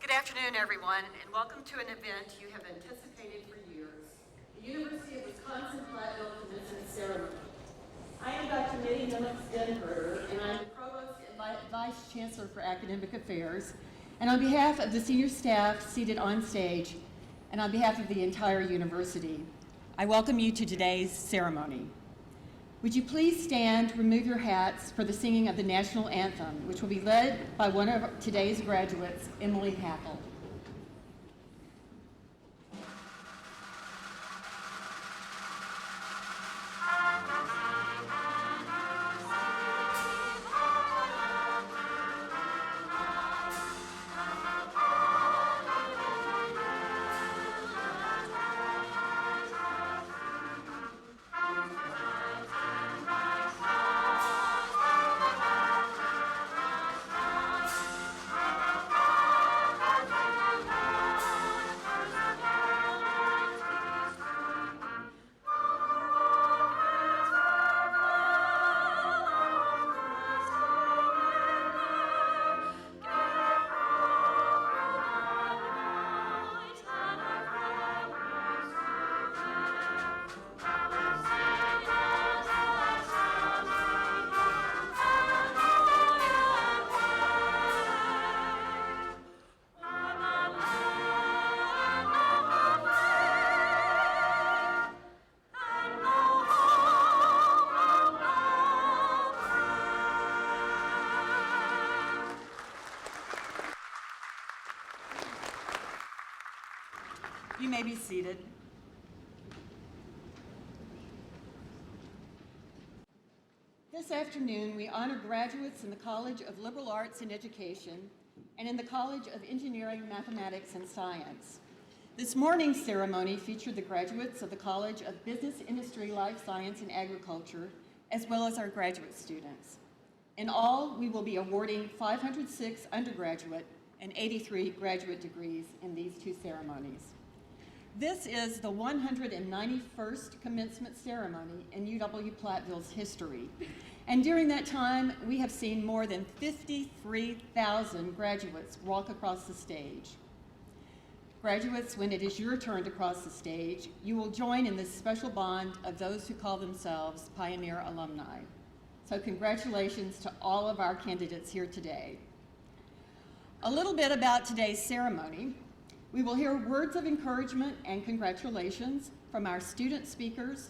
Good afternoon, everyone, and welcome to an event you have anticipated for years, the University of Wisconsin-Platteville Commencement Ceremony. I am Dr. Mitty Mimics-Denberger, and I'm the Provost and Vice Chancellor for Academic Affairs. And on behalf of the senior staff seated on stage, and on behalf of the entire university, I welcome you to today's ceremony. Would you please stand, remove your hats for the singing of the national anthem, which will be led by one of today's graduates, Emily Hackle. You may be seated. This afternoon, we honor graduates in the College of Liberal Arts and Education and in the College of Engineering, Mathematics, and Science. This morning's ceremony featured the graduates of the College of Business, Industry, Life Science, and Agriculture, as well as our graduate students. In all, we will be awarding 506 undergraduate and 83 graduate degrees in these two ceremonies. This is the 191st Commencement Ceremony in UW-Platteville's history. And during that time, we have seen more than 53,000 graduates walk across the stage. Graduates, when it is your turn to cross the stage, you will join in this special bond of those who call themselves Pioneer alumni. So congratulations to all of our candidates here today. A little bit about today's ceremony. We will hear words of encouragement and congratulations from our student speakers,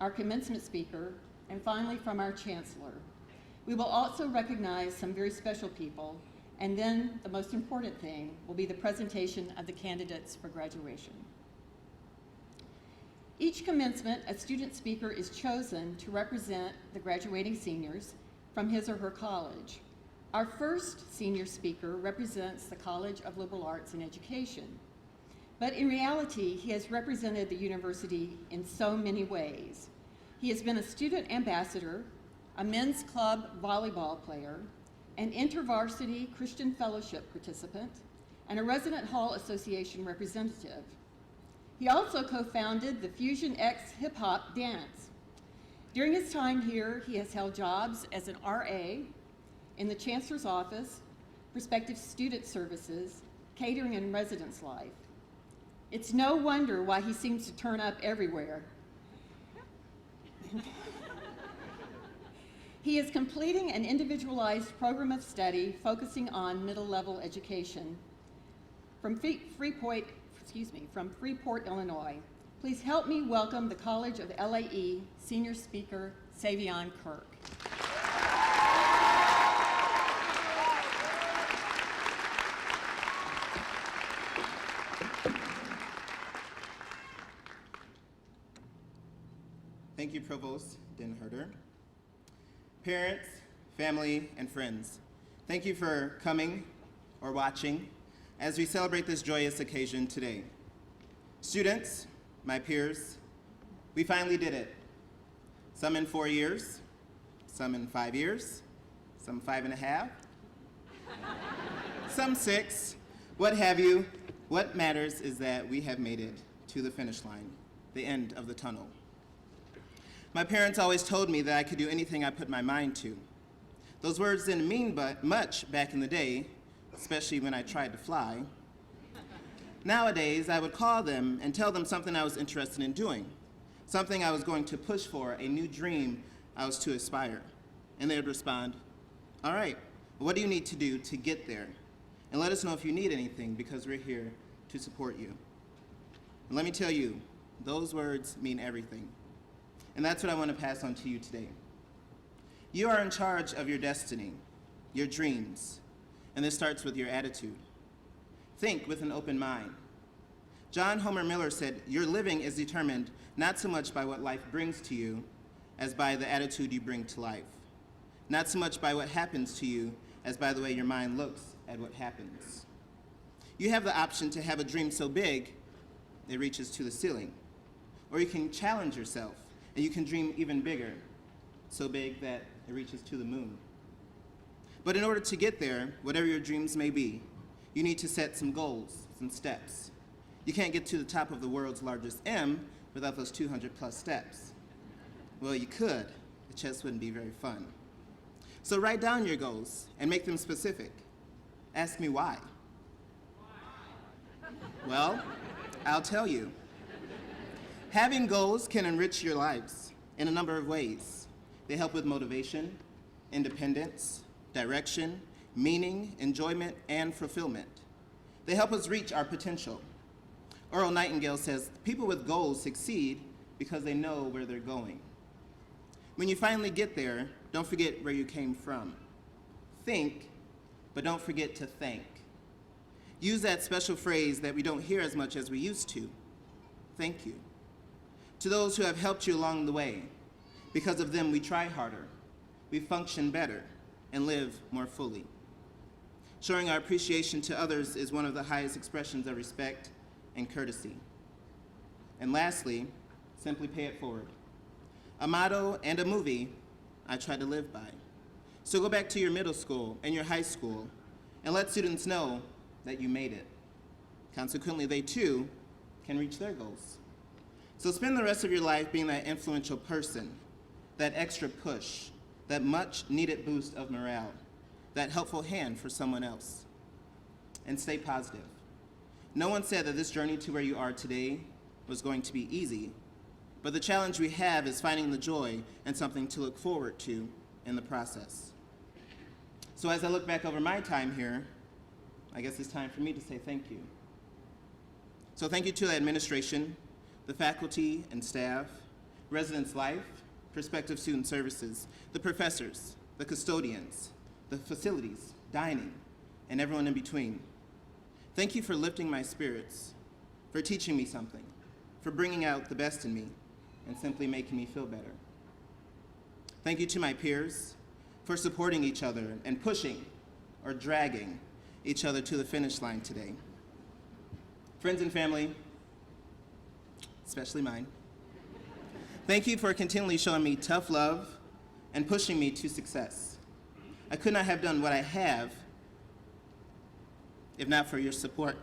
our commencement speaker, and finally from our chancellor. We will also recognize some very special people, and then the most important thing will be the presentation of the candidates for graduation. Each commencement, a student speaker is chosen to represent the graduating seniors from his or her college. Our first senior speaker represents the College of Liberal Arts and Education. But in reality, he has represented the university in so many ways. He has been a student ambassador, a men's club volleyball player, an InterVarsity Christian Fellowship participant, and a Resident Hall Association representative. He also co-founded the Fusion X Hip Hop Dance. During his time here, he has held jobs as an RA, in the Chancellor's Office, Prospective Student Services, catering and residence life. It's no wonder why he seems to turn up everywhere. He is completing an individualized program of study focusing on middle-level education from Freeport, Illinois. Please help me welcome the College of LAE senior speaker, Savion Kirk. Thank you, Provost Denherter. Parents, family, and friends, thank you for coming or watching as we celebrate this joyous occasion today. Students, my peers, we finally did it. Some in 4 years, some in 5 years, some 5.5, some 6, what have you. What matters is that we have made it to the finish line, the end of the tunnel. My parents always told me that I could do anything I put my mind to. Those words didn't mean much back in the day, especially when I tried to fly. Nowadays, I would call them and tell them something I was interested in doing, something I was going to push for, a new dream I was to aspire. And they would respond, all right, what do you need to do to get there? And let us know if you need anything, because we're here to support you. And let me tell you, those words mean everything. And that's what I want to pass on to you today. You are in charge of your destiny, your dreams, and this starts with your attitude. Think with an open mind. John Homer Miller said, your living is determined not so much by what life brings to you as by the attitude you bring to life. Not so much by what happens to you as by the way your mind looks at what happens. You have the option to have a dream so big it reaches to the ceiling, or you can challenge yourself and you can dream even bigger, so big that it reaches to the moon. But in order to get there, whatever your dreams may be, you need to set some goals, some steps. You can't get to the top of the world's largest M without those 200 plus steps. Well, you could, it just wouldn't be very fun. So write down your goals and make them specific. Ask me why. Well, I'll tell you. Having goals can enrich your lives in a number of ways. They help with motivation, independence, direction, meaning, enjoyment, and fulfillment. They help us reach our potential. Earl Nightingale says, people with goals succeed because they know where they're going. When you finally get there, don't forget where you came from. Think, but don't forget to thank. Use that special phrase that we don't hear as much as we used to. Thank you. To those who have helped you along the way, because of them we try harder, we function better, and live more fully. Showing our appreciation to others is one of the highest expressions of respect and courtesy. And lastly, simply pay it forward. A motto and a movie I try to live by. So go back to your middle school and your high school and let students know that you made it. Consequently, they too can reach their goals. So spend the rest of your life being that influential person, that extra push, that much needed boost of morale, that helpful hand for someone else. And stay positive. No one said that this journey to where you are today was going to be easy, but the challenge we have is finding the joy and something to look forward to in the process. So as I look back over my time here, I guess it's time for me to say thank you. So thank you to the administration, the faculty and staff, residence life, prospective student services, the professors, the custodians, the facilities, dining, and everyone in between. Thank you for lifting my spirits, for teaching me something, for bringing out the best in me, and simply making me feel better. Thank you to my peers for supporting each other and pushing or dragging each other to the finish line today. Friends and family, especially mine, thank you for continually showing me tough love and pushing me to success. I could not have done what I have if not for your support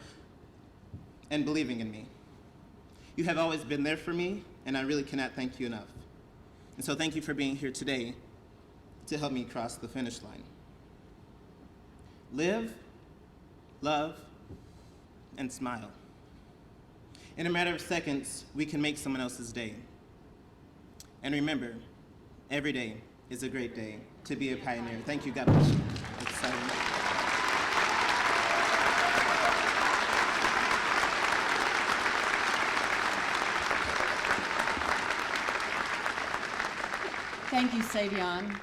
and believing in me. You have always been there for me, and I really cannot thank you enough. And so thank you for being here today to help me cross the finish line. Live, love, and smile. In a matter of seconds, we can make someone else's day. And remember, every day is a great day to be a pioneer. Thank you, God bless you. Exciting. Thank you, Savion.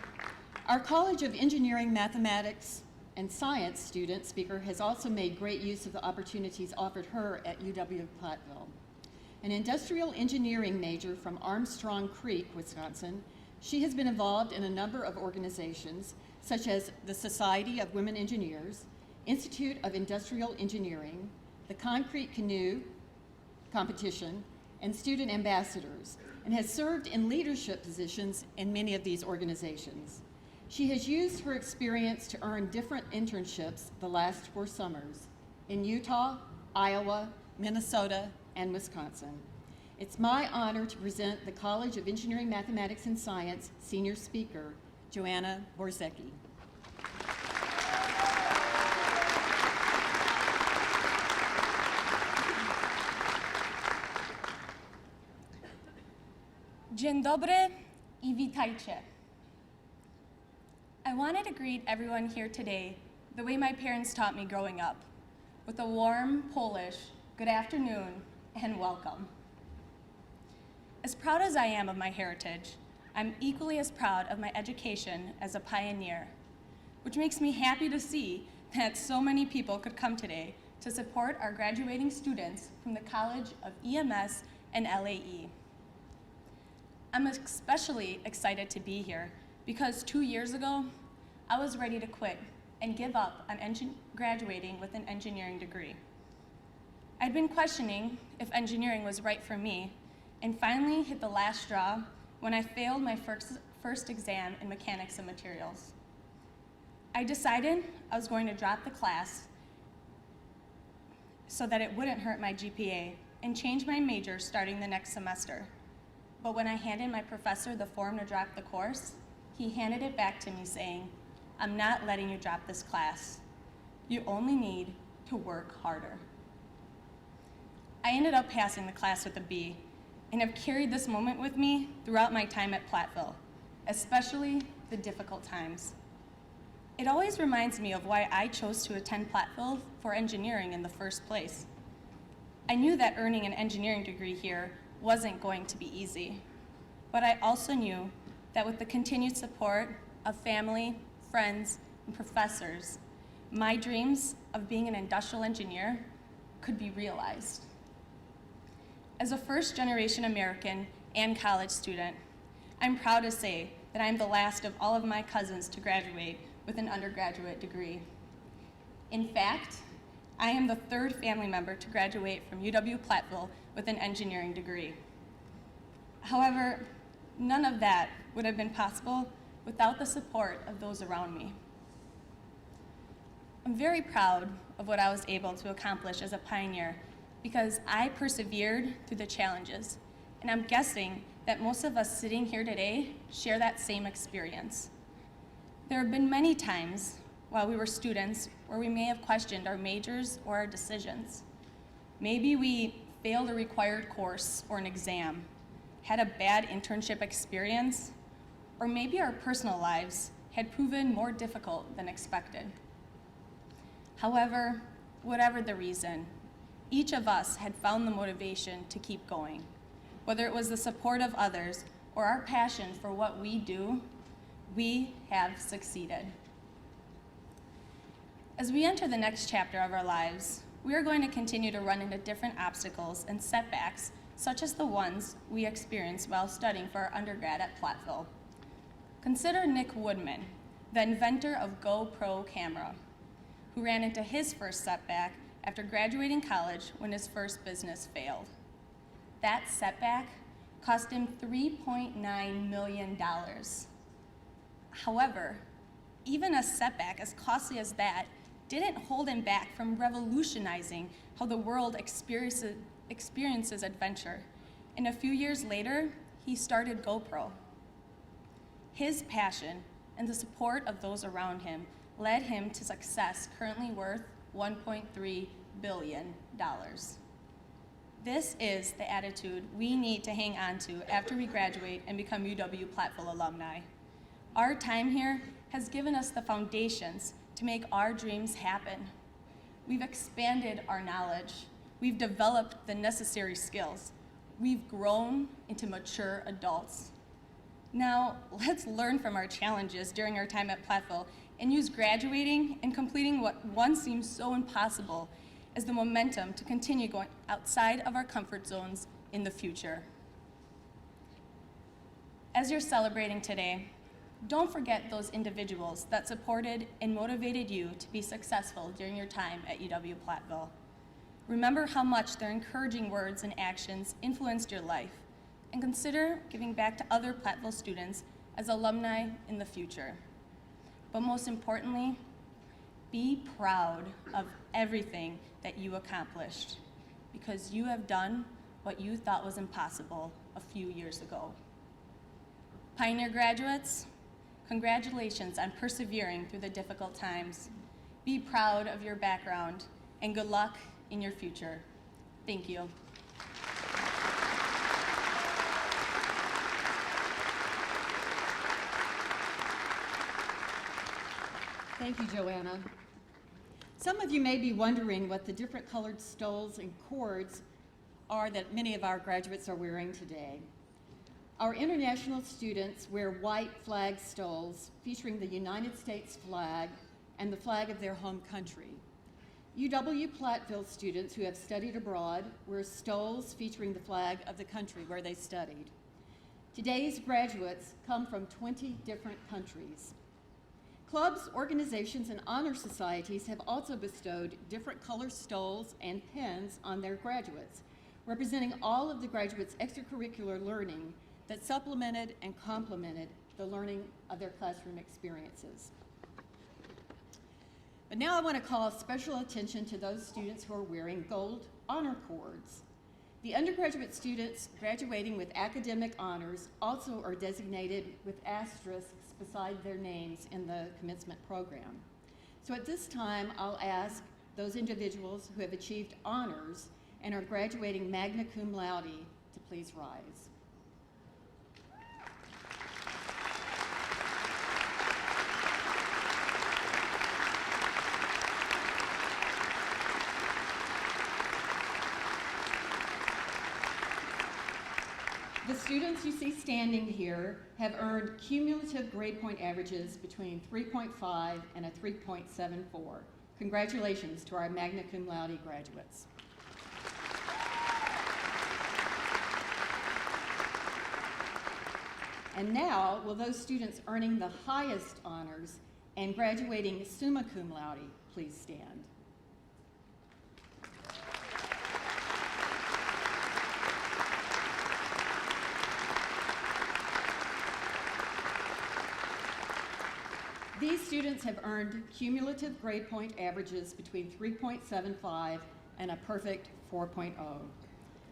Our College of Engineering, Mathematics, and Science student speaker has also made great use of the opportunities offered her at UW-Platteville. An industrial engineering major from Armstrong Creek, Wisconsin, she has been involved in a number of organizations, such as the Society of Women Engineers, Institute of Industrial Engineering, the Concrete Canoe Competition, and Student Ambassadors, and has served in leadership positions in many of these organizations. She has used her experience to earn different internships the last 4 summers in Utah, Iowa, Minnesota, and Wisconsin. It's my honor to present the College of Engineering, Mathematics, and Science senior speaker, Joanna Borzecki. Dzień dobry I witajcie. I wanted to greet everyone here today the way my parents taught me growing up, with a warm Polish good afternoon and welcome. As proud as I am of my heritage, I'm equally as proud of my education as a pioneer, which makes me happy to see that so many people could come today to support our graduating students from the College of EMS and LAE. I'm especially excited to be here because 2 years ago, I was ready to quit and give up on graduating with an engineering degree. I'd been questioning if engineering was right for me and finally hit the last straw when I failed my first exam in mechanics and materials. I decided I was going to drop the class so that it wouldn't hurt my GPA and change my major starting the next semester. But when I handed my professor the form to drop the course, he handed it back to me saying, "I'm not letting you drop this class. You only need to work harder." I ended up passing the class with a B and have carried this moment with me throughout my time at Platteville, especially the difficult times. It always reminds me of why I chose to attend Platteville for engineering in the first place. I knew that earning an engineering degree here wasn't going to be easy, but I also knew that with the continued support of family, friends, and professors, my dreams of being an industrial engineer could be realized. As a first-generation American and college student, I'm proud to say that I'm the last of all of my cousins to graduate with an undergraduate degree. In fact, I am the 3rd family member to graduate from UW-Platteville with an engineering degree. However, none of that would have been possible without the support of those around me. I'm very proud of what I was able to accomplish as a pioneer because I persevered through the challenges, and I'm guessing that most of us sitting here today share that same experience. There have been many times while we were students where we may have questioned our majors or our decisions. Maybe we failed a required course or an exam, had a bad internship experience, or maybe our personal lives had proven more difficult than expected. However, whatever the reason, each of us had found the motivation to keep going. Whether it was the support of others or our passion for what we do, we have succeeded. As we enter the next chapter of our lives, we are going to continue to run into different obstacles and setbacks, such as the ones we experienced while studying for our undergrad at Platteville. Consider Nick Woodman, the inventor of GoPro camera, who ran into his first setback after graduating college when his first business failed. That setback cost him $3.9 million. However, even a setback as costly as that didn't hold him back from revolutionizing how the world experiences adventure. And a few years later, he started GoPro. His passion and the support of those around him led him to success currently worth $1.3 billion. This is the attitude we need to hang on to after we graduate and become UW-Platteville alumni. Our time here has given us the foundations to make our dreams happen. We've expanded our knowledge. We've developed the necessary skills. We've grown into mature adults. Now, let's learn from our challenges during our time at Platteville and use graduating and completing what once seemed so impossible as the momentum to continue going outside of our comfort zones in the future. As you're celebrating today, don't forget those individuals that supported and motivated you to be successful during your time at UW-Platteville. Remember how much their encouraging words and actions influenced your life, and consider giving back to other Platteville students as alumni in the future. But most importantly, be proud of everything that you accomplished, because you have done what you thought was impossible a few years ago. Pioneer graduates, congratulations on persevering through the difficult times. Be proud of your background, and good luck in your future. Thank you. Thank you, Joanna. Some of you may be wondering what the different colored stoles and cords are that many of our graduates are wearing today. Our international students wear white flag stoles featuring the United States flag and the flag of their home country. UW-Platteville students who have studied abroad wear stoles featuring the flag of the country where they studied. Today's graduates come from 20 different countries. Clubs, organizations, and honor societies have also bestowed different color stoles and pins on their graduates, representing all of the graduates' extracurricular learning that supplemented and complemented the learning of their classroom experiences. But now I want to call special attention to those students who are wearing gold honor cords. The undergraduate students graduating with academic honors also are designated with asterisks beside their names in the commencement program. So at this time, I'll ask those individuals who have achieved honors and are graduating magna cum laude to please rise. The students you see standing here have earned cumulative grade point averages between 3.5 and a 3.74. Congratulations to our magna cum laude graduates. And now, will those students earning the highest honors and graduating summa cum laude please stand? These students have earned cumulative grade point averages between 3.75 and a perfect 4.0.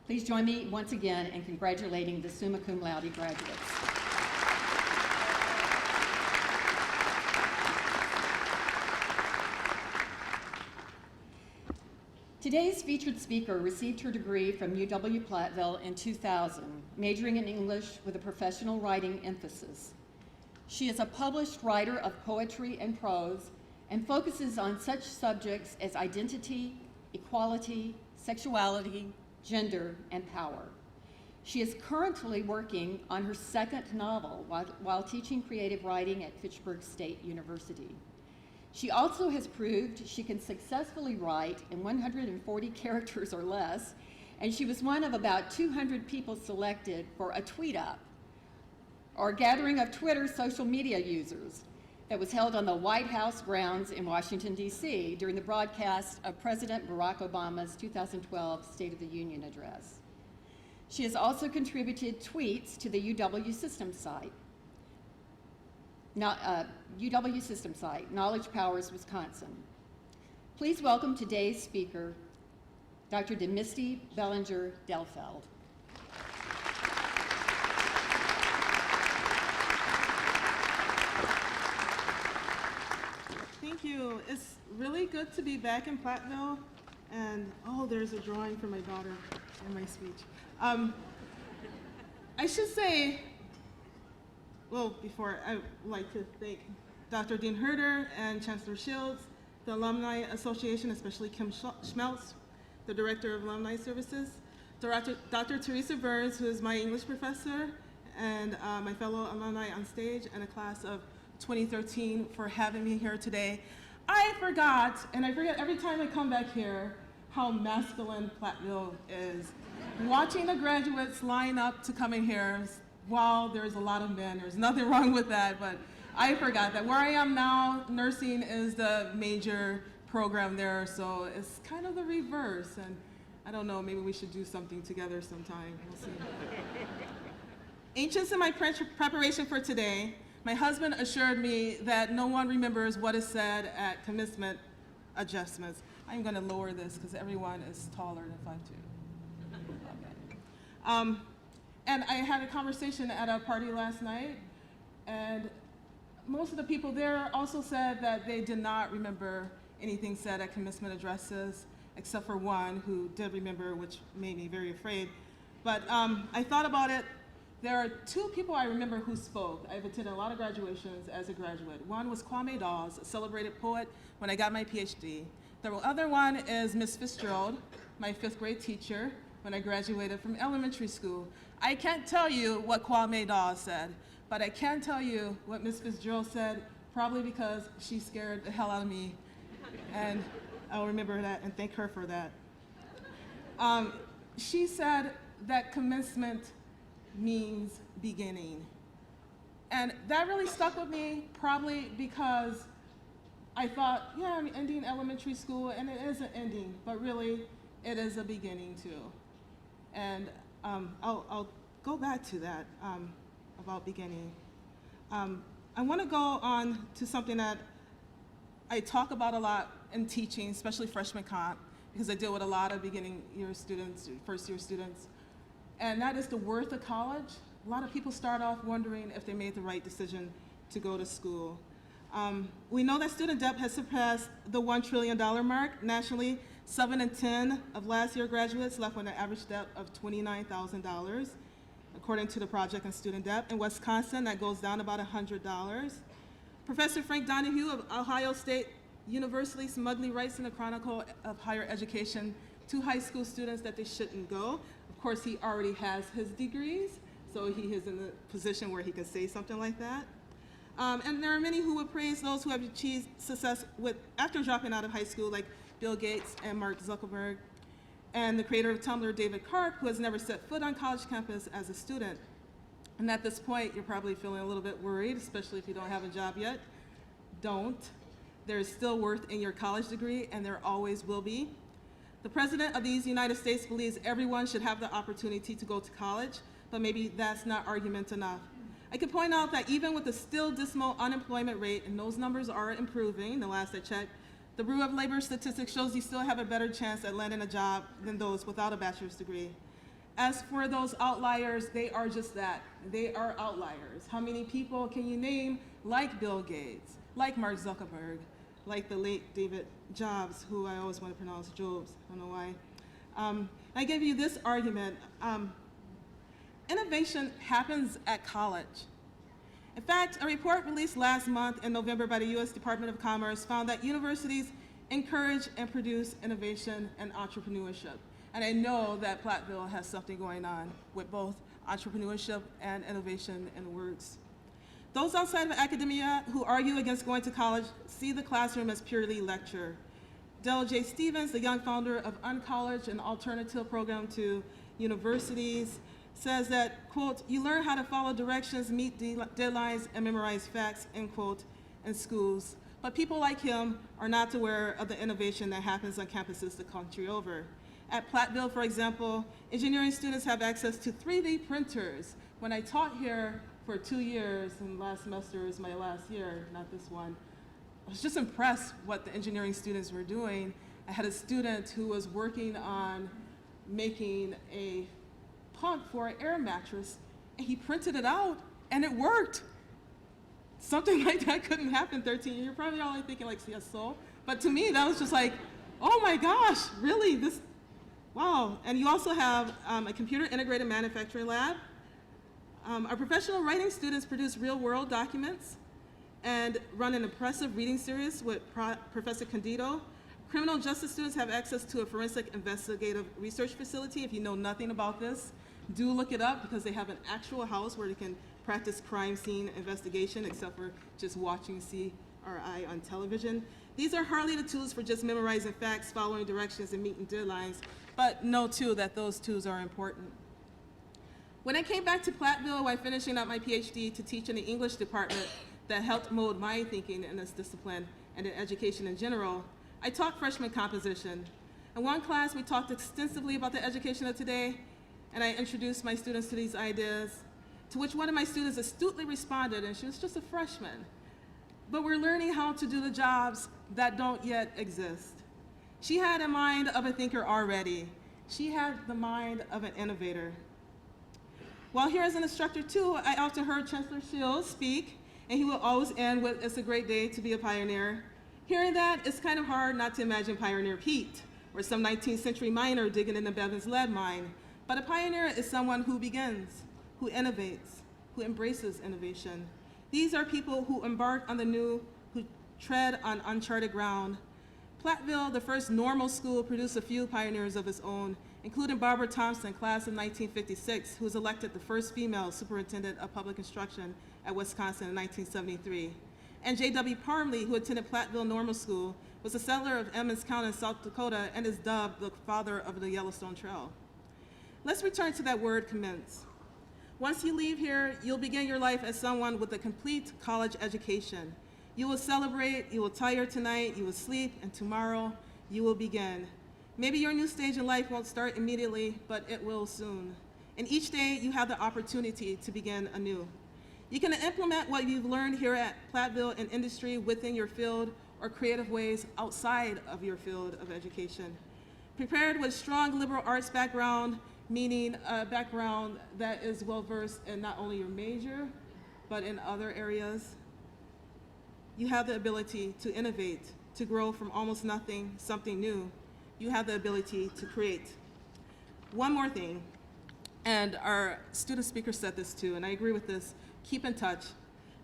Please join me once again in congratulating the summa cum laude graduates. Today's featured speaker received her degree from UW-Platteville in 2000, majoring in English with a professional writing emphasis. She is a published writer of poetry and prose and focuses on such subjects as identity, equality, sexuality, gender, and power. She is currently working on her second novel while teaching creative writing at Fitchburg State University. She also has proved she can successfully write in 140 characters or less, and she was one of about 200 people selected for a tweet up, or gathering of Twitter social media users that was held on the White House grounds in Washington, D.C. during the broadcast of President Barack Obama's 2012 State of the Union address. She has also contributed tweets to the UW system site, Knowledge Powers, Wisconsin. Please welcome today's speaker, Dr. Demisty Bellinger-Delfeld. Thank Thank you. It's really good to be back in Platteville. And, oh, there's a drawing for my daughter in my speech. I should say, well, before, I would like to thank Dr. Dean Herder and Chancellor Shields, the Alumni Association, especially Kim Schmeltz, the Director of Alumni Services, Dr. Teresa Burns, who is my English professor, and my fellow alumni on stage, and a class of 2013 for having me here today. I forgot, and I forget every time I come back here, how masculine Platteville is. Watching the graduates line up to come in here, while there's a lot of men, there's nothing wrong with that, but I forgot that. Where I am now, nursing is the major program there, so it's kind of the reverse, and I don't know, maybe we should do something together sometime, we'll see. Anxious in my preparation for today, my husband assured me that no one remembers what is said at commencement adjustments. I'm gonna lower this because everyone is taller than 5'2". Okay. And I had a conversation at a party last night, and most of the people there also said that they did not remember anything said at commencement addresses, except for one who did remember, which made me very afraid. But I thought about it. There are two people I remember who spoke. I've attended a lot of graduations as a graduate. One was Kwame Dawes, a celebrated poet when I got my PhD. The other one is Miss Fitzgerald, my 5th grade teacher when I graduated from elementary school. I can't tell you what Kwame Dawes said, but I can tell you what Miss Fitzgerald said, probably because she scared the hell out of me. And I'll remember that and thank her for that. She said that commencement means beginning. And that really stuck with me, probably because I thought, yeah, I'm ending elementary school, and it is an ending, but really, it is a beginning too. And I'll go back to that about beginning. I want to go on to something that I talk about a lot in teaching, especially freshman comp, because I deal with a lot of beginning year students, first year students. And that is the worth of college. A lot of people start off wondering if they made the right decision to go to school. We know that student debt has surpassed the $1 trillion mark nationally. 7 in 10 of last year graduates left with an average debt of $29,000, according to the Project on Student Debt. In Wisconsin, that goes down about $100. Professor Frank Donahue of Ohio State University smugly writes in the Chronicle of Higher Education to high school students that they shouldn't go. Of course, he already has his degrees, so he is in the position where he can say something like that. And there are many who would praise those who have achieved success after dropping out of high school, like Bill Gates and Mark Zuckerberg, and the creator of Tumblr, David Karp, who has never set foot on college campus as a student. And at this point, you're probably feeling a little bit worried, especially if you don't have a job yet. Don't. There is still worth in your college degree, and there always will be. The President of these United States believes everyone should have the opportunity to go to college, but maybe that's not argument enough. I could point out that even with the still dismal unemployment rate, and those numbers are improving, the last I checked, the Bureau of Labor Statistics shows you still have a better chance at landing a job than those without a bachelor's degree. As for those outliers, they are just that. They are outliers. How many people can you name like Bill Gates, like Mark Zuckerberg, like the late David Jobs, who I always want to pronounce Jobs, I don't know why. I give you this argument. Innovation happens at college. In fact, a report released last month in November by the U.S. Department of Commerce found that universities encourage and produce innovation and entrepreneurship. And I know that Platteville has something going on with both entrepreneurship and innovation in the works. Those outside of academia who argue against going to college see the classroom as purely lecture. Dell J. Stevens, the young founder of Uncollege, an alternative program to universities, says that, quote, you learn how to follow directions, meet deadlines, and memorize facts, end quote, in schools. But people like him are not aware of the innovation that happens on campuses the country over. At Platteville, for example, engineering students have access to 3D printers. When I taught here for 2 years, and last semester is my last year, not this one, I was just impressed what the engineering students were doing. I had a student who was working on making a pump for an air mattress, and he printed it out, and it worked. something like that couldn't happen 13 years. You're probably all like thinking like, yes, so. But to me, that was just like, oh my gosh, really? This, wow. And you also have a computer integrated manufacturing lab. Our professional writing students produce real-world documents and run an impressive reading series with Professor Candido. Criminal justice students have access to a forensic investigative research facility. If you know nothing about this, do look it up because they have an actual house where they can practice crime scene investigation, except for just watching CRI on television. These are hardly the tools for just memorizing facts, following directions, and meeting deadlines, but know too that those tools are important. When I came back to Platteville while finishing up my PhD to teach in the English department that helped mold my thinking in this discipline and in education in general, I taught freshman composition. In one class, we talked extensively about the education of today, and I introduced my students to these ideas, to which one of my students astutely responded, and she was just a freshman. But we're learning how to do the jobs that don't yet exist. She had a mind of a thinker already. She had the mind of an innovator. While here as an instructor too, I often heard Chancellor Shields speak, and he will always end with, "It's a great day to be a pioneer." Hearing that, it's kind of hard not to imagine Pioneer Pete, or some 19th century miner digging in the Bevins lead mine. But a pioneer is someone who begins, who innovates, who embraces innovation. These are people who embark on the new, who tread on uncharted ground. Platteville, the first normal school, produced a few pioneers of its own, including Barbara Thompson, class of 1956, who was elected the first female superintendent of public instruction at Wisconsin in 1973. And J.W. Parmley, who attended Platteville Normal School, was a settler of Emmons County in South Dakota and is dubbed the father of the Yellowstone Trail. Let's return to that word, commence. Once you leave here, you'll begin your life as someone with a complete college education. You will celebrate, you will tire tonight, you will sleep, and tomorrow you will begin. Maybe your new stage in life won't start immediately, but it will soon. And each day you have the opportunity to begin anew. You can implement what you've learned here at Platteville in industry within your field or creative ways outside of your field of education. Prepared with strong liberal arts background, meaning a background that is well-versed in not only your major, but in other areas, you have the ability to innovate, to grow from almost nothing, something new. You have the ability to create. One more thing, and our student speaker said this too, and I agree with this. Keep in touch.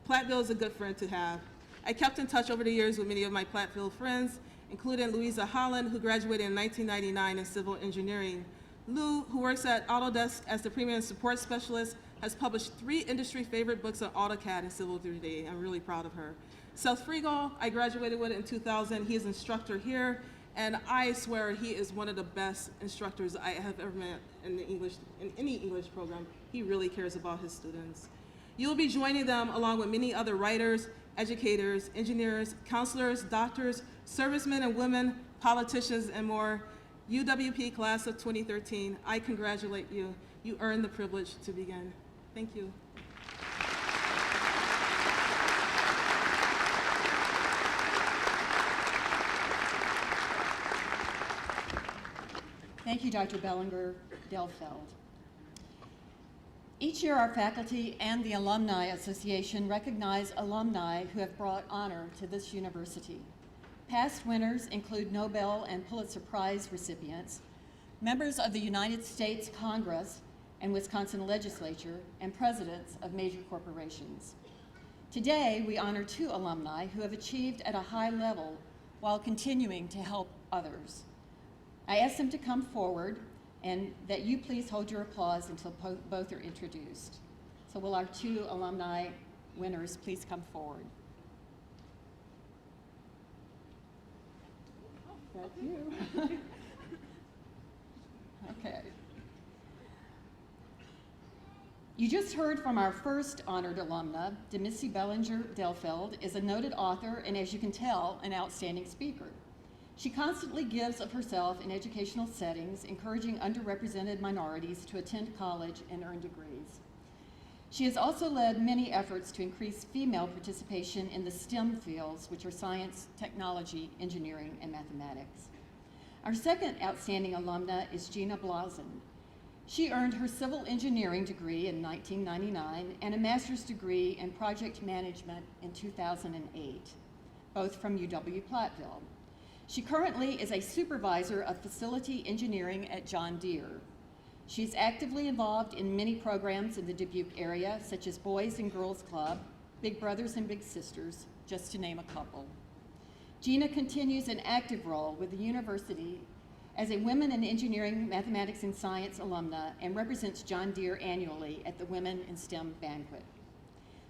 Platteville is a good friend to have. I kept in touch over the years with many of my Platteville friends, including Louisa Holland, who graduated in 1999 in civil engineering. Lou, who works at Autodesk as the Premium Support Specialist, has published 3 industry favorite books on AutoCAD and Civil 3D. I'm really proud of her. Seth Friegel, I graduated with in 2000. He is an instructor here, and I swear he is one of the best instructors I have ever met in any English program. He really cares about his students. You will be joining them along with many other writers, educators, engineers, counselors, doctors, servicemen and women, politicians, and more. UWP class of 2013, I congratulate you. You earned the privilege to begin. Thank you. Thank you, Dr. Bellinger-Delfeld. Each year, our faculty and the Alumni Association recognize alumni who have brought honor to this university. Past winners include Nobel and Pulitzer Prize recipients, members of the United States Congress and Wisconsin Legislature, and presidents of major corporations. Today, we honor 2 alumni who have achieved at a high level while continuing to help others. I ask them to come forward and that you please hold your applause until both are introduced. So will our 2 alumni winners please come forward? That's you. Okay. You just heard from our first honored alumna. Demissy Bellinger-Delfeld is a noted author and, as you can tell, an outstanding speaker. She constantly gives of herself in educational settings, encouraging underrepresented minorities to attend college and earn degrees. She has also led many efforts to increase female participation in the STEM fields, which are science, technology, engineering, and mathematics. Our second outstanding alumna is Gina Blasen. She earned her civil engineering degree in 1999 and a master's degree in project management in 2008, both from UW-Platteville. She currently is a supervisor of facility engineering at John Deere. She's actively involved in many programs in the Dubuque area, such as Boys and Girls Club, Big Brothers and Big Sisters, just to name a couple. Gina continues an active role with the university as a Women in Engineering, Mathematics, and Science alumna and represents John Deere annually at the Women in STEM banquet.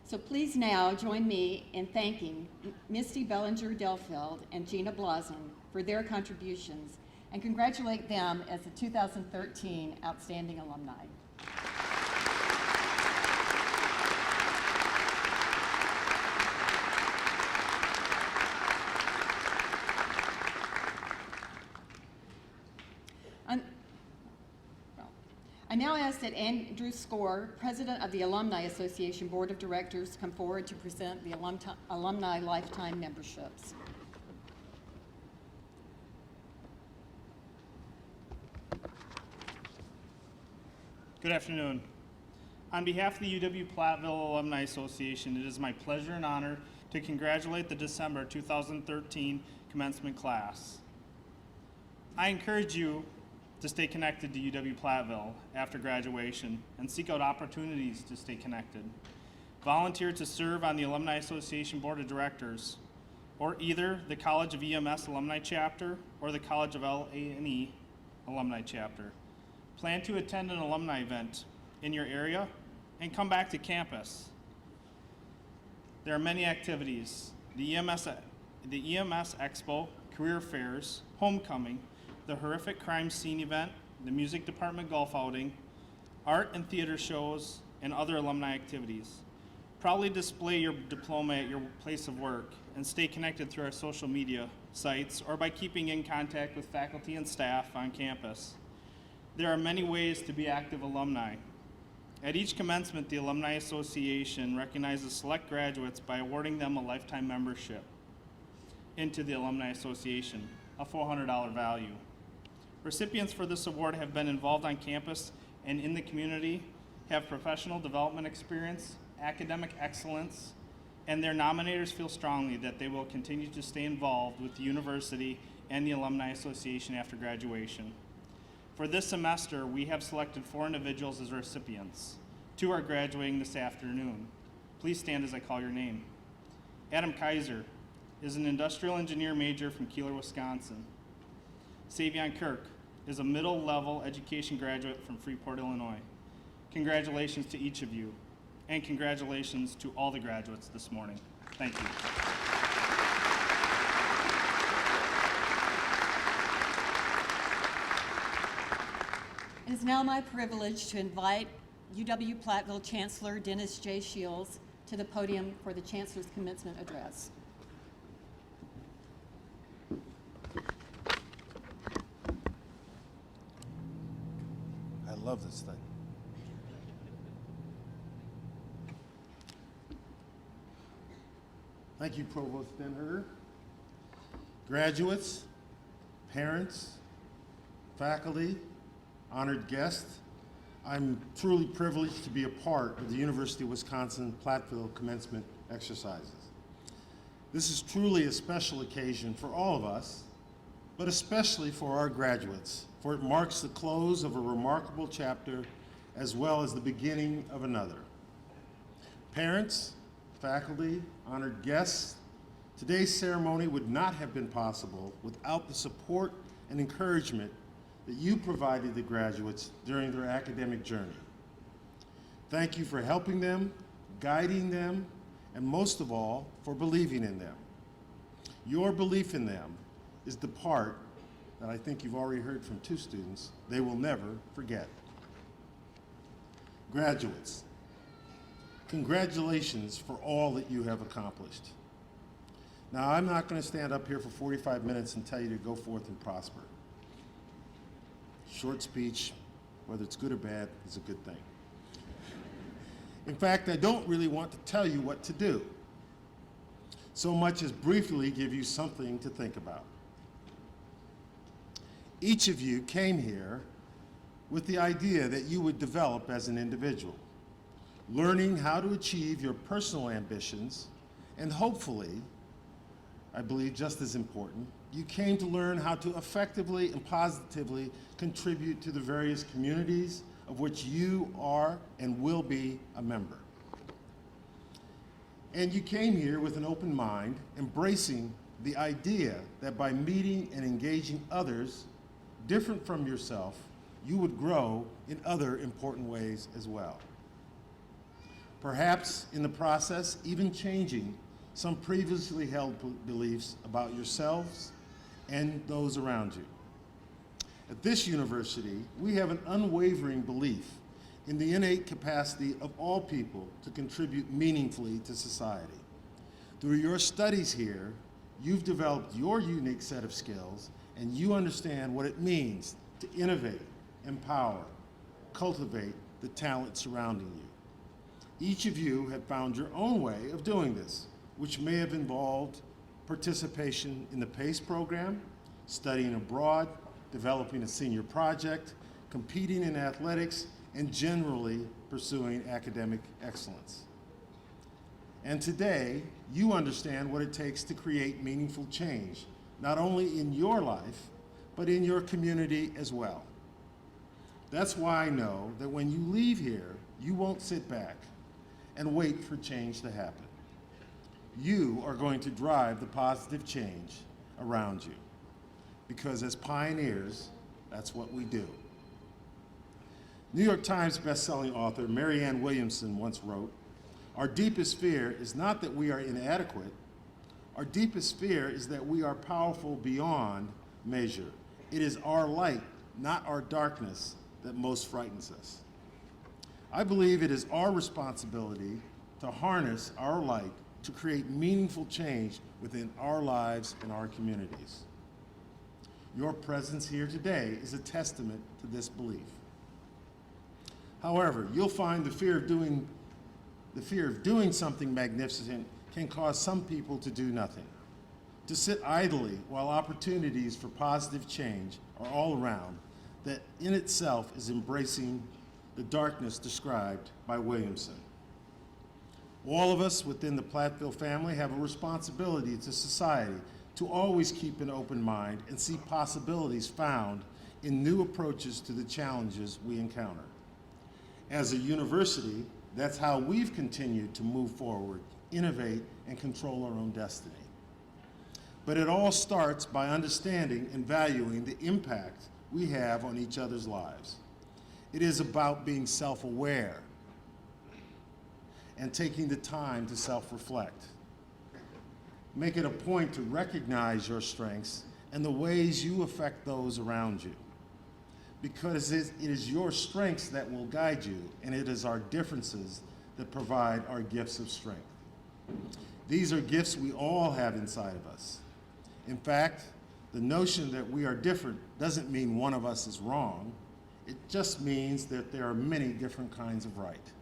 So please now join me in thanking Misty Bellinger-Delfeld and Gina Blazin for their contributions and congratulate them as the 2013 Outstanding Alumni. I now ask that Andrew Score, President of the Alumni Association Board of Directors, come forward to present the Alumni Lifetime Memberships. Good afternoon. On behalf of the UW-Platteville Alumni Association, it is my pleasure and honor to congratulate the December 2013 commencement class. I encourage you to stay connected to UW-Platteville after graduation and seek out opportunities to stay connected. Volunteer to serve on the Alumni Association Board of Directors, or either the College of EMS Alumni Chapter or the College of LAE Alumni Chapter. Plan to attend an alumni event in your area and come back to campus. There are many activities: the EMS Expo, career fairs, homecoming, the horrific crime scene event, the music department golf outing, art and theater shows, and other alumni activities. Proudly display your diploma at your place of work and stay connected through our social media sites or by keeping in contact with faculty and staff on campus. There are many ways to be active alumni. At each commencement, the Alumni Association recognizes select graduates by awarding them a lifetime membership into the Alumni Association, a $400 value. Recipients for this award have been involved on campus and in the community, have professional development experience, academic excellence, and their nominators feel strongly that they will continue to stay involved with the university and the Alumni Association after graduation. For this semester, we have selected 4 individuals as recipients. 2 are graduating this afternoon. Please stand as I call your name. Adam Kaiser is an industrial engineer major from Keeler, Wisconsin. Savion Kirk is a middle-level education graduate from Freeport, Illinois. Congratulations to each of you, and congratulations to all the graduates this morning. Thank you. It is now my privilege to invite UW-Platteville Chancellor Dennis J. Shields to the podium for the Chancellor's commencement address. I love this thing. Thank you, Provost Denherter. Graduates, parents, faculty, honored guests, I'm truly privileged to be a part of the University of Wisconsin-Platteville commencement exercises. This is truly a special occasion for all of us, but especially for our graduates, for it marks the close of a remarkable chapter as well as the beginning of another. Parents, faculty, honored guests, today's ceremony would not have been possible without the support and encouragement that you provided the graduates during their academic journey. Thank you for helping them, guiding them, and most of all, for believing in them. Your belief in them is the part that I think you've already heard from 2 students they will never forget. Graduates, congratulations for all that you have accomplished. Now, I'm not going to stand up here for 45 minutes and tell you to go forth and prosper. Short speech, whether it's good or bad, is a good thing. In fact, I don't really want to tell you what to do, so much as briefly give you something to think about. Each of you came here with the idea that you would develop as an individual, learning how to achieve your personal ambitions, and hopefully, I believe just as important, you came to learn how to effectively and positively contribute to the various communities of which you are and will be a member. And you came here with an open mind, embracing the idea that by meeting and engaging others different from yourself, you would grow in other important ways as well. Perhaps in the process, even changing some previously held beliefs about yourselves and those around you. At this university, we have an unwavering belief in the innate capacity of all people to contribute meaningfully to society. Through your studies here, you've developed your unique set of skills, and you understand what it means to innovate, empower, cultivate the talent surrounding you. Each of you have found your own way of doing this, which may have involved participation in the PACE program, studying abroad, developing a senior project, competing in athletics, and generally pursuing academic excellence. And today, you understand what it takes to create meaningful change, not only in your life, but in your community as well. That's why I know that when you leave here, you won't sit back and wait for change to happen. You are going to drive the positive change around you, because as pioneers, that's what we do. New York Times bestselling author Marianne Williamson once wrote, "Our deepest fear is not that we are inadequate. Our deepest fear is that we are powerful beyond measure. It is our light, not our darkness, that most frightens us." I believe it is our responsibility to harness our light to create meaningful change within our lives and our communities. Your presence here today is a testament to this belief. However, you'll find the fear of doing something magnificent can cause some people to do nothing, to sit idly while opportunities for positive change are all around. That in itself is embracing the darkness described by Williamson. All of us within the Platteville family have a responsibility to society to always keep an open mind and see possibilities found in new approaches to the challenges we encounter. As a university, that's how we've continued to move forward, innovate, and control our own destiny. But it all starts by understanding and valuing the impact we have on each other's lives. It is about being self-aware and taking the time to self-reflect. Make it a point to recognize your strengths and the ways you affect those around you. Because it is your strengths that will guide you, and it is our differences that provide our gifts of strength. These are gifts we all have inside of us. In fact, the notion that we are different doesn't mean one of us is wrong. It just means that there are many different kinds of right.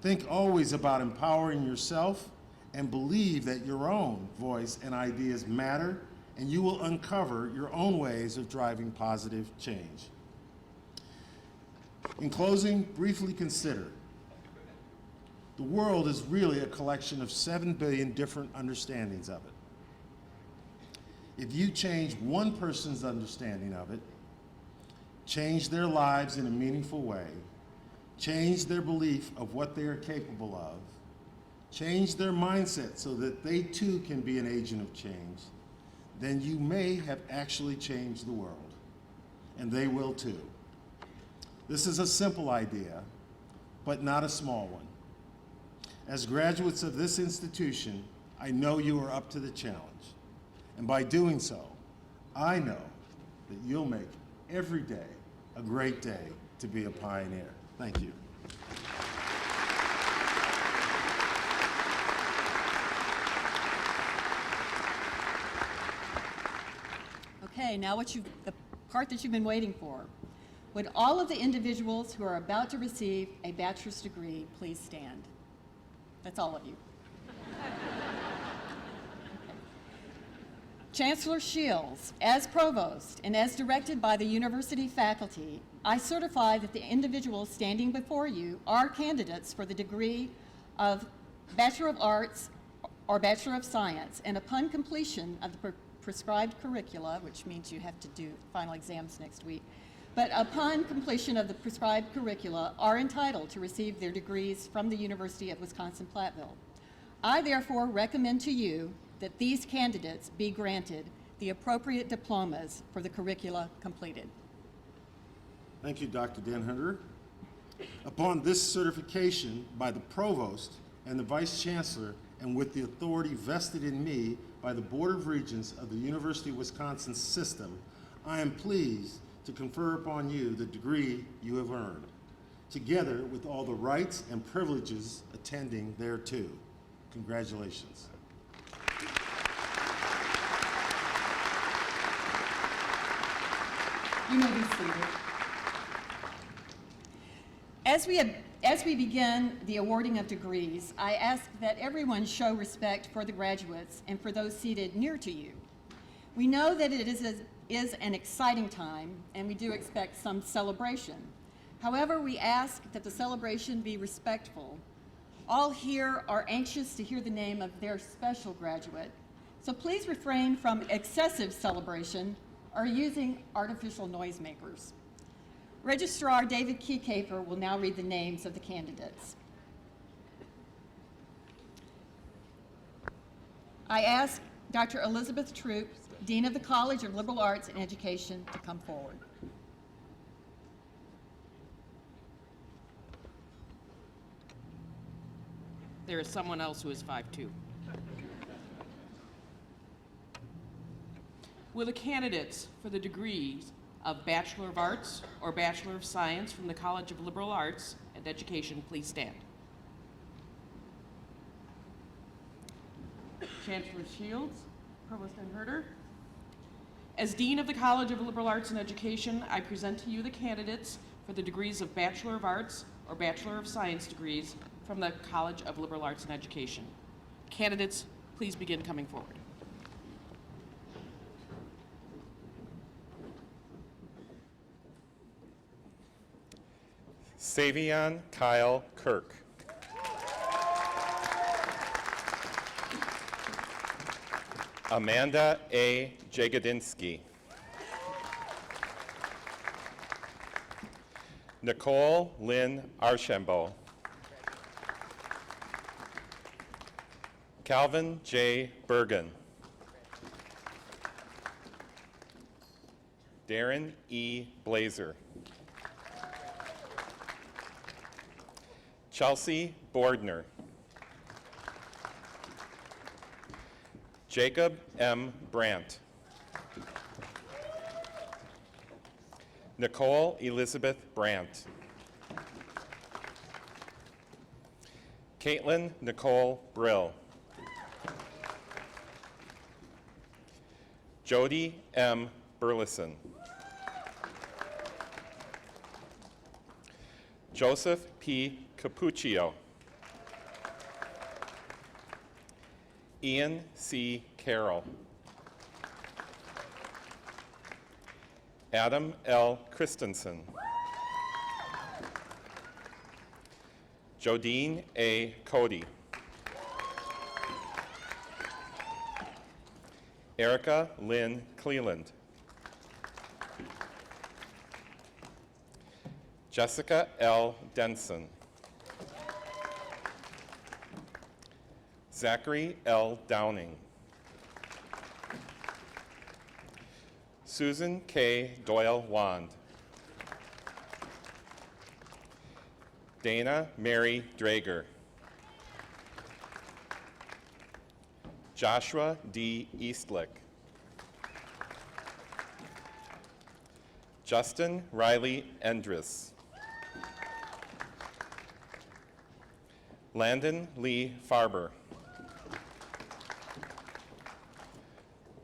Think always about empowering yourself and believe that your own voice and ideas matter, and you will uncover your own ways of driving positive change. In closing, briefly consider, the world is really a collection of 7 billion different understandings of it. If you change one person's understanding of it, change their lives in a meaningful way, change their belief of what they are capable of, change their mindset so that they too can be an agent of change, then you may have actually changed the world, and they will too. This is a simple idea, but not a small one. As graduates of this institution, I know you are up to the challenge, and by doing so, I know that you'll make every day a great day to be a pioneer. Thank you. Okay, now the part that you've been waiting for. Would all of the individuals who are about to receive a bachelor's degree please stand? That's all of you. Okay. Chancellor Shields, as provost and as directed by the university faculty, I certify that the individuals standing before you are candidates for the degree of Bachelor of Arts or Bachelor of Science, and upon completion of the prescribed curricula, which means you have to do final exams next week, but upon completion of the prescribed curricula are entitled to receive their degrees from the University of Wisconsin-Platteville. I therefore recommend to you that these candidates be granted the appropriate diplomas for the curricula completed. Thank you, Dr. Denhunter. Upon this certification by the Provost and the Vice Chancellor, and with the authority vested in me by the Board of Regents of the University of Wisconsin system, I am pleased to confer upon you the degree you have earned, together with all the rights and privileges attending thereto. Congratulations. You may be seated. As we begin the awarding of degrees, I ask that everyone show respect for the graduates and for those seated near to you. We know that it is an exciting time, and we do expect some celebration. However, we ask that the celebration be respectful. All here are anxious to hear the name of their special graduate, so please refrain from excessive celebration or using artificial noisemakers. Registrar David Keycaper will now read the names of the candidates. I ask Dr. Elizabeth Troop, Dean of the College of Liberal Arts and Education, to come forward. There is someone else who is 5'2". Will the candidates for the degrees of Bachelor of Arts or Bachelor of Science from the College of Liberal Arts and Education please stand? Chancellor Shields, Provost Denhunter. As Dean of the College of Liberal Arts and Education, I present to you the candidates for the degrees of Bachelor of Arts or Bachelor of Science degrees from the College of Liberal Arts and Education. Candidates, please begin coming forward. Savion Kyle Kirk. Amanda A. Jagodinsky. Nicole Lynn Archambault. Calvin J. Bergen. Darren E. Blazer. Chelsea Bordner. Jacob M. Brandt. Nicole Elizabeth Brandt. Caitlin Nicole Brill. Jody M. Burleson. Joseph P. Capuccio. Ian C. Carroll. Adam L. Christensen. Jodine A. Cody. Erica Lynn Cleland. Jessica L. Denson. Zachary L. Downing. Susan K. Doyle-Wand. Dana Mary Drager. Joshua D. Eastlick. Justin Riley Endris. Landon Lee Farber.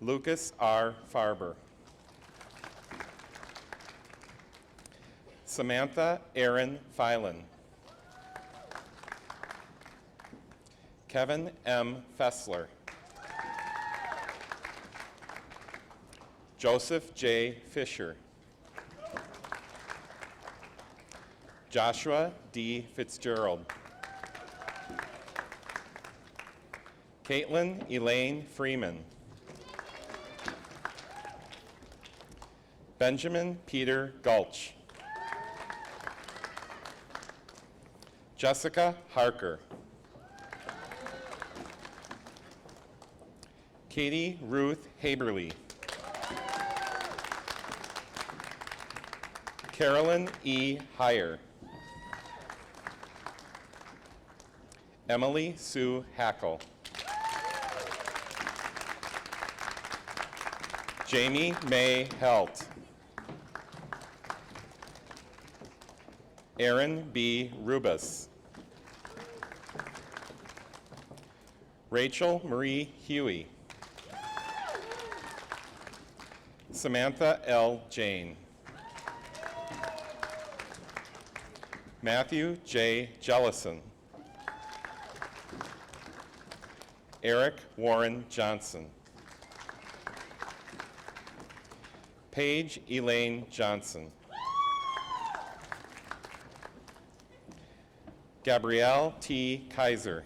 Lucas R. Farber. Samantha Erin Filan. Kevin M. Fessler. Joseph J. Fisher. Joshua D. Fitzgerald. Caitlin Elaine Freeman. Benjamin Peter Gulch. Jessica Harker. Katie Ruth Haberly. Carolyn E. Heyer. Emily Sue Hackle. Jamie May Helt. Aaron B. Rubus. Rachel Marie Huey. Samantha L. Jane. Matthew J. Jellison. Eric Warren Johnson. Paige Elaine Johnson. Gabrielle T. Kaiser.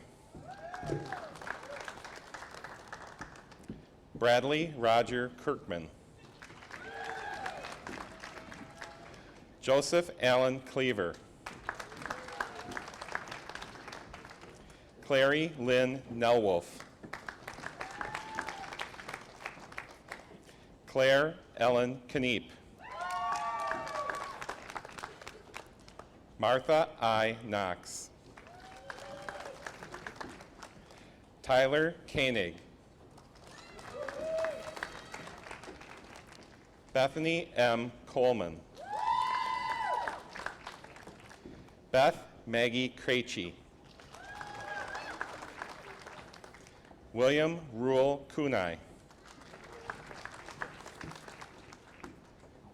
Bradley Roger Kirkman. Joseph Allen Cleaver. Clary Lynn Nelwolf. Claire Ellen Kneep. Martha I. Knox. Tyler Koenig. Bethany M. Coleman. Beth Maggie Krejci. William Rule Kunai.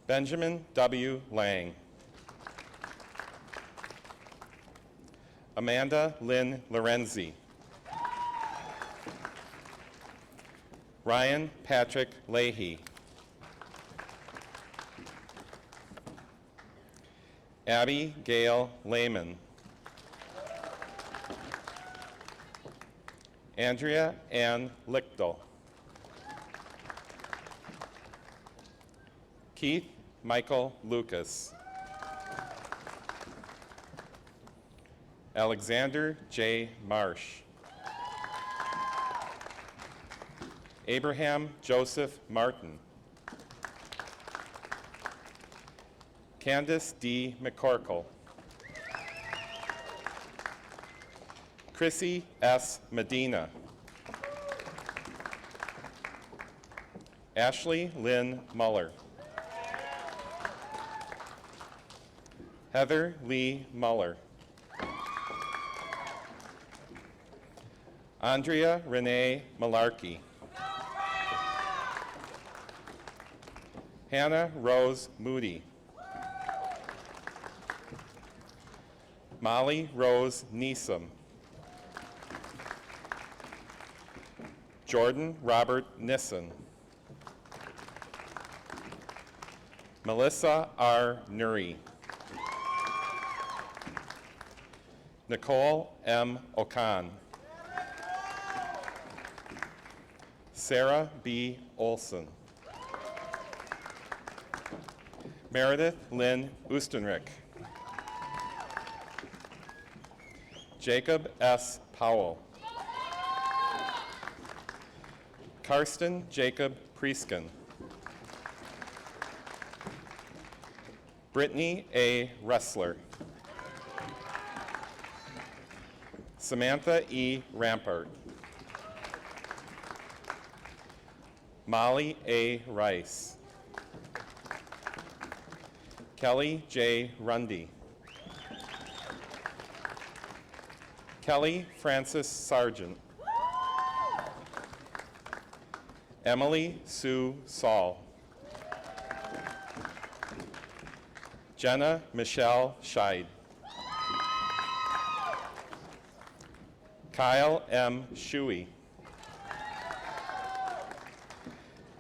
Benjamin W. Lang. Amanda Lynn Lorenzi. Ryan Patrick Leahy. Abby Gail Lehman. Andrea Ann Lichtel. Keith Michael Lucas. Alexander J. Marsh. Abraham Joseph Martin. Candace D. McCorkle. Chrissy S. Medina. Ashley Lynn Muller. Heather Lee Muller. Andrea Renee Malarkey. Hannah Rose Moody. Molly Rose Neeson. Jordan Robert Nissen. Melissa R. Nuri. Nicole M. Okan. Sarah B. Olson. Meredith Lynn Oostenrich. Jacob S. Powell. Karsten Jacob Priesken. Brittany A. Ressler. Samantha E. Rampart. Molly A. Rice. Kelly J. Rundy. Kelly Francis Sargent. Emily Sue Saul. Jenna Michelle Scheid. Kyle M. Shuey.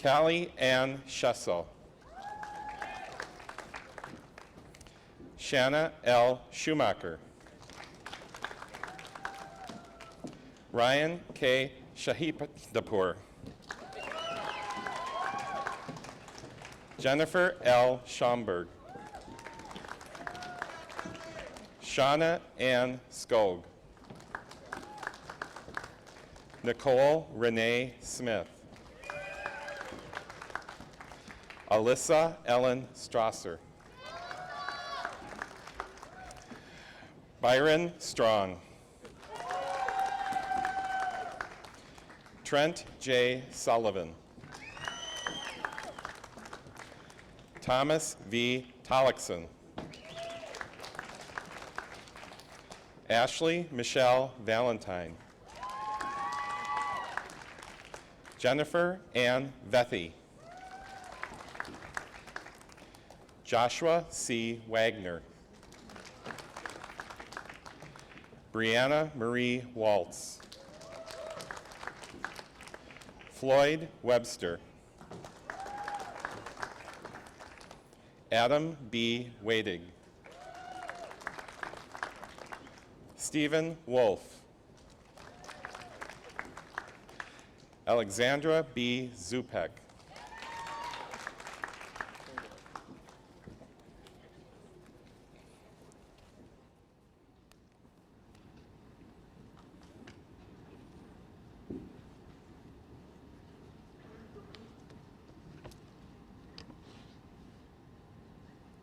Callie Ann Schessel. Shanna L. Schumacher. Ryan K. Shahidapur. Jennifer L. Schomburg. Shauna Ann Skog. Nicole Renee Smith. Alyssa Ellen Strasser. Byron Strong. Trent J. Sullivan. Thomas V. Tollickson. Ashley Michelle Valentine. Jennifer Ann Vethy. Joshua C. Wagner. Brianna Marie Waltz. Floyd Webster. Adam B. Wadig. Stephen Wolf. Alexandra B. Zupek.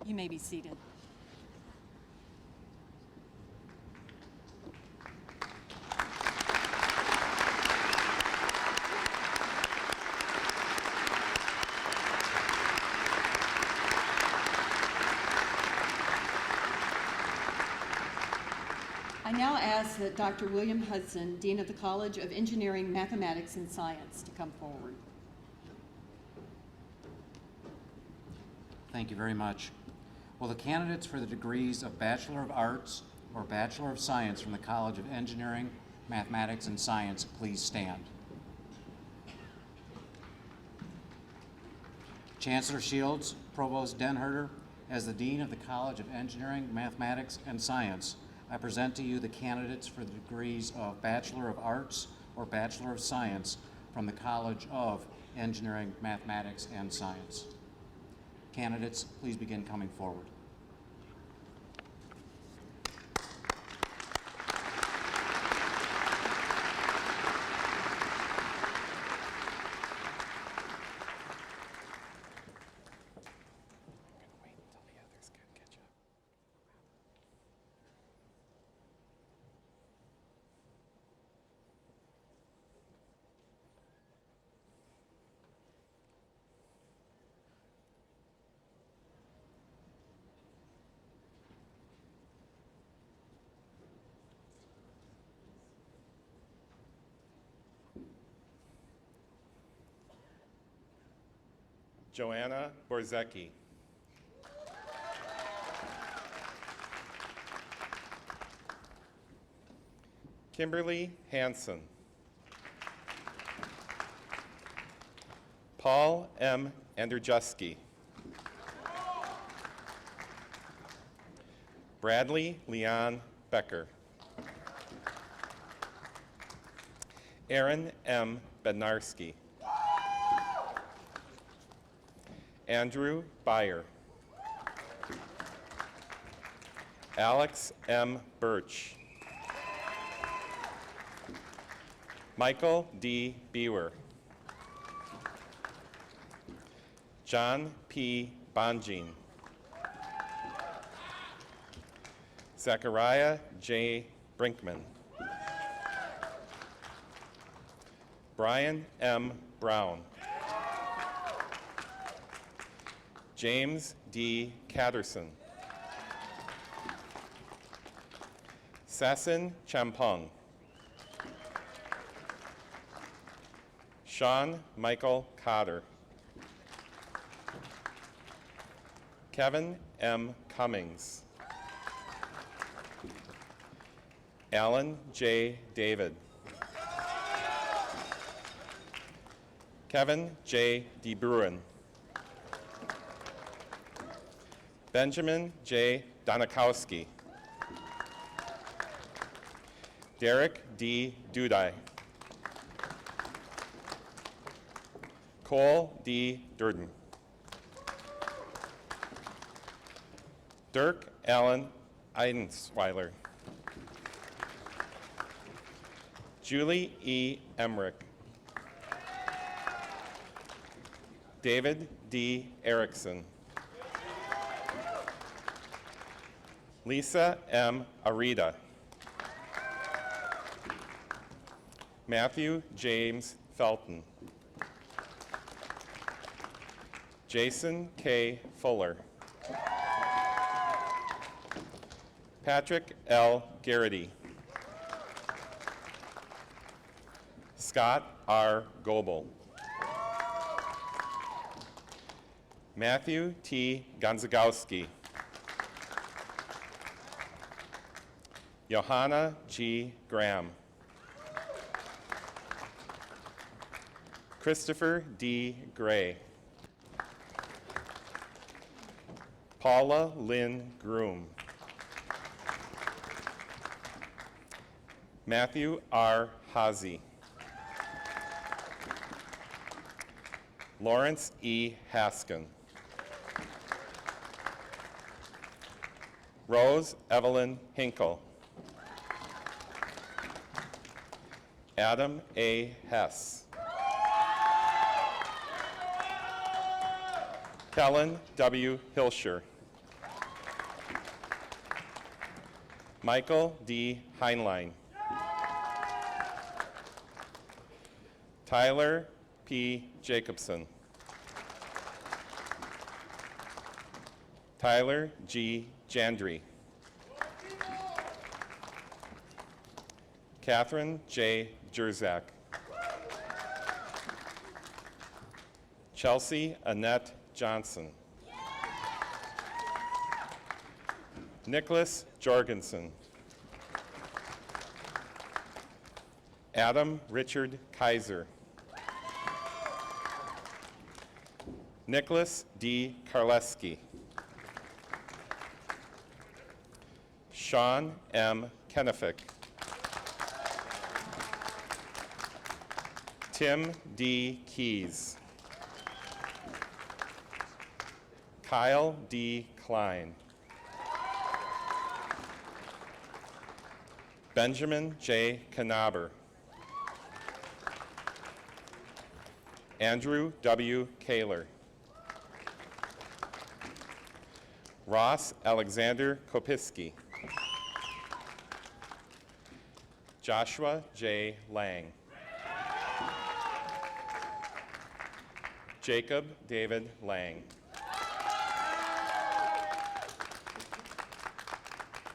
You may be seated. I now ask that Dr. William Hudson, Dean of the College of Engineering, Mathematics, and Science, to come forward. Thank you very much. Will the candidates for the degrees of Bachelor of Arts or Bachelor of Science from the College of Engineering, Mathematics, and Science please stand? Chancellor Shields, Provost Denherter, as the Dean of the College of Engineering, Mathematics, and Science, I present to you the candidates for the degrees of Bachelor of Arts or Bachelor of Science from the College of Engineering, Mathematics, and Science. Candidates, please begin coming forward. Joanna Borzecki. Kimberly Hansen. Paul M. Andrzejewski. Bradley Leon Becker. Aaron M. Bednarski. Andrew Byer. Alex M. Birch. Michael D. Bewer. John P. Bonjean. Zachariah J. Brinkman. Brian M. Brown. James D. Catterson. Sassin Champong. Sean Michael Cotter. Kevin M. Cummings. Alan J. David. Kevin J. DeBruin. Benjamin J. Donikowski. Derek D. Dudai. Cole D. Durden. Dirk Allen Eidensweiler. Julie E. Emmerich. David D. Erickson. Lisa M. Arita. Matthew James Felton. Jason K. Fuller. Patrick L. Garrity. Scott R. Goebel. Matthew T. Gonzagowski. Johanna G. Graham. Christopher D. Gray. Paula Lynn Groom. Matthew R. Hazy. Lawrence E. Haskin. Rose Evelyn Hinkle. Adam A. Hess. Kellen W. Hilscher. Michael D. Heinlein. Tyler P. Jacobson. Tyler G. Jandry. Catherine J. Jerzak. Chelsea Annette Johnson. Nicholas Jorgensen. Adam Richard Kaiser. Nicholas D. Karleski. Sean M. Kenefick. Tim D. Keys. Kyle D. Klein. Benjamin J. Knaber. Andrew W. Kaler. Ross Alexander Kopiski. Joshua J. Lang. Jacob David Lang.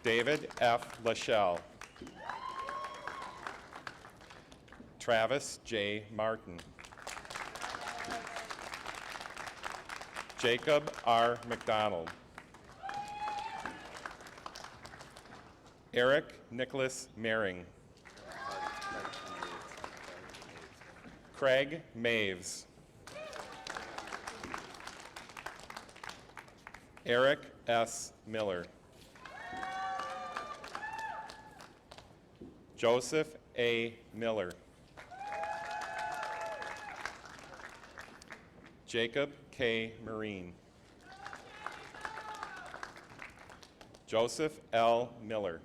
David F. Lachelle. Travis J. Martin. Jacob R. McDonald. Eric Nicholas Mehring. Craig Maves. Eric S. Miller. Joseph A. Miller. Jacob K. Marine. Joseph L. Miller.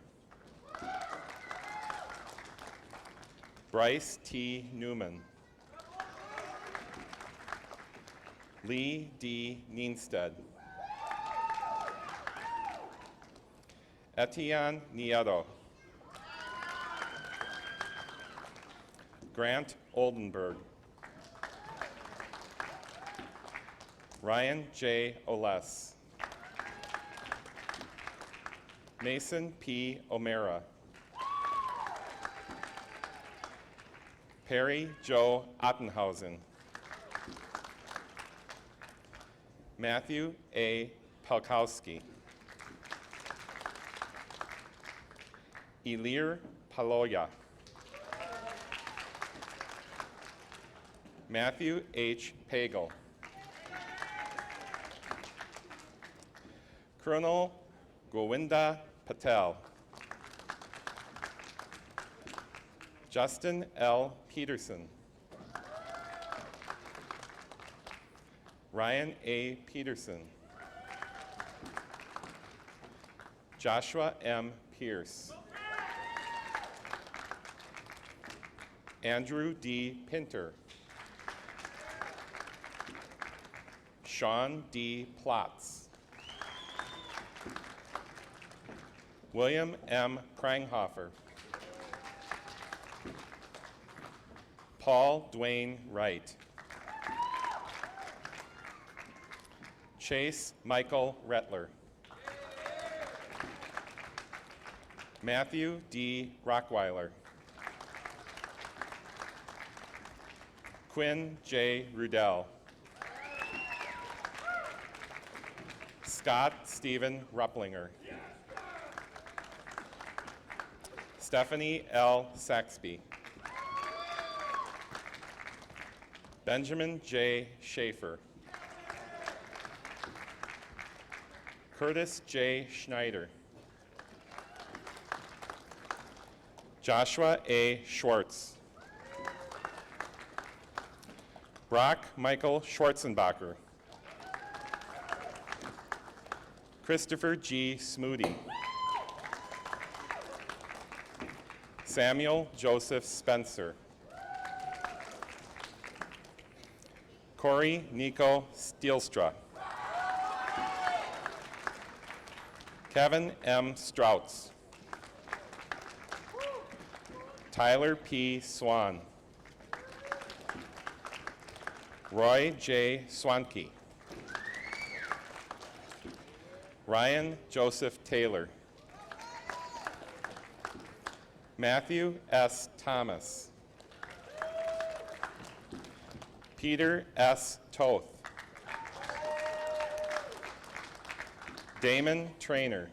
Bryce T. Newman. Lee D. Nienstead. Etienne Nieto. Grant Oldenburg. Ryan J. Oles. Mason P. O'Mara. Perry Joe Ottenhausen. Matthew A. Palkowski. Elir Paloya. Matthew H. Pagel. Colonel Govinda Patel. Justin L. Peterson. Ryan A. Peterson. Joshua M. Pierce. Andrew D. Pinter. Sean D. Plotz. William M. Kranghofer. Paul Dwayne Wright. Chase Michael Rettler. Matthew D. Rockweiler. Quinn J. Rudell. Scott Stephen Rupplinger. Stephanie L. Saxby. Benjamin J. Schaefer. Curtis J. Schneider. Joshua A. Schwartz. Brock Michael Schwarzenbacher. Christopher G. Smoody. Samuel Joseph Spencer. Corey Nico Steelstra. Kevin M. Strouts. Tyler P. Swan. Roy J. Swanke. Ryan Joseph Taylor. Matthew S. Thomas. Peter S. Toth. Damon Trainer.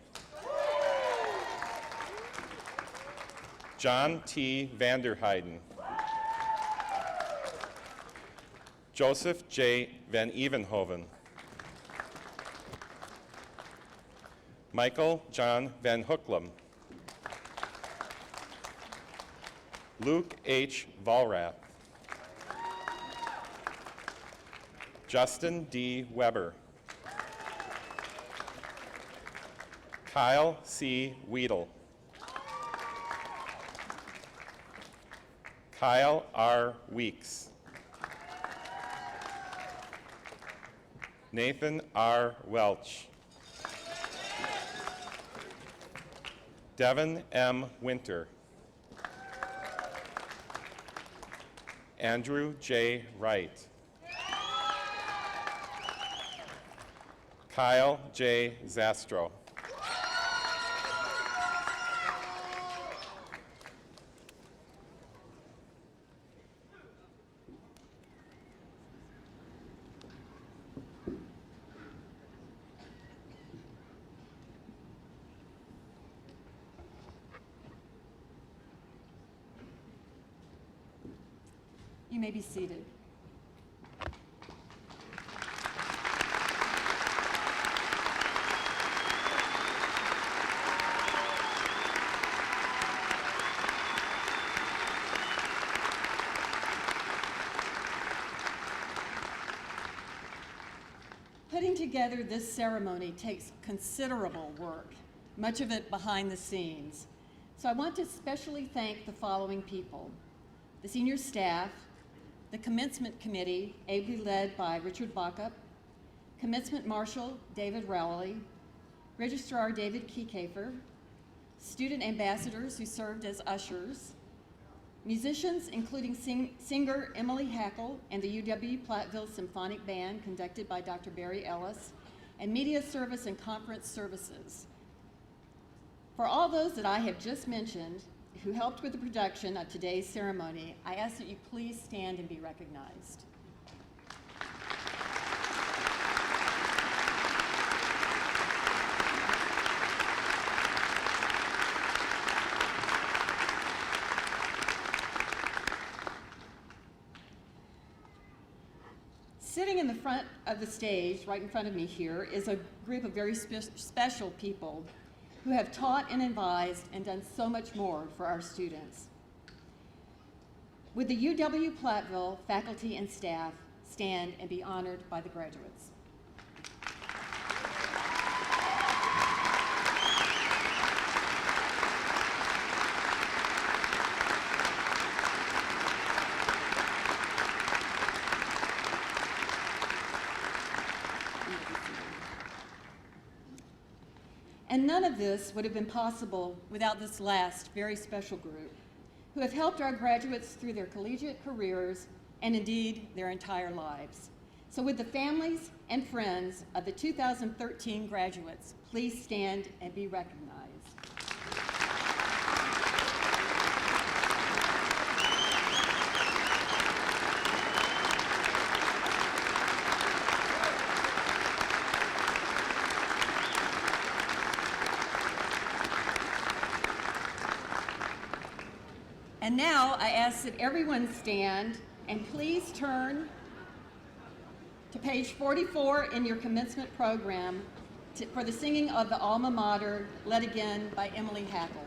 John T. Vanderheiden. Joseph J. Van Evenhoven. Michael John Van Hooklam. Luke H. Valrath. Justin D. Weber. Kyle C. Weedle. Kyle R. Weeks. Nathan R. Welch. Devin M. Winter. Andrew J. Wright. Kyle J. Zastro. You may be seated. Putting together this ceremony takes considerable work, much of it behind the scenes. So I want to especially thank the following people: the senior staff, the commencement committee, ably led by Richard Backup, commencement marshal David Rowley, registrar David Keykafer, student ambassadors who served as ushers, musicians including singer Emily Hackle and the UW-Platteville Symphonic Band conducted by Dr. Barry Ellis, and media service and conference services. For all those that I have just mentioned who helped with the production of today's ceremony, I ask that you please stand and be recognized. in the front of the stage, right in front of me here, is a group of very special people who have taught and advised and done so much more for our students. Would the UW-Platteville faculty and staff stand and be honored by the graduates? And none of this would have been possible without this last very special group, who have helped our graduates through their collegiate careers and indeed their entire lives. So would the families and friends of the 2013 graduates please stand and be recognized. And now I ask that everyone stand and please turn to page 44 in your commencement program for the singing of the Alma Mater, Led Again by Emily Hackle.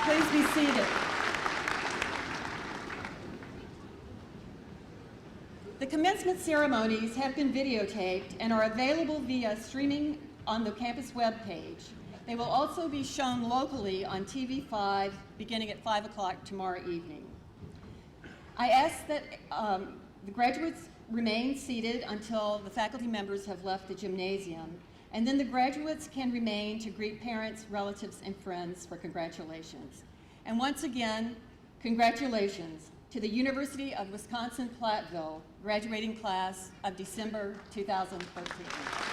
Please be seated. The commencement ceremonies have been videotaped and are available via streaming on the campus webpage. They will also be shown locally on TV5 beginning at 5 o'clock tomorrow evening. I ask that the graduates remain seated until the faculty members have left the gymnasium, and then the graduates can remain to greet parents, relatives, and friends for congratulations. And once again, congratulations to the University of Wisconsin-Platteville graduating class of December 2013.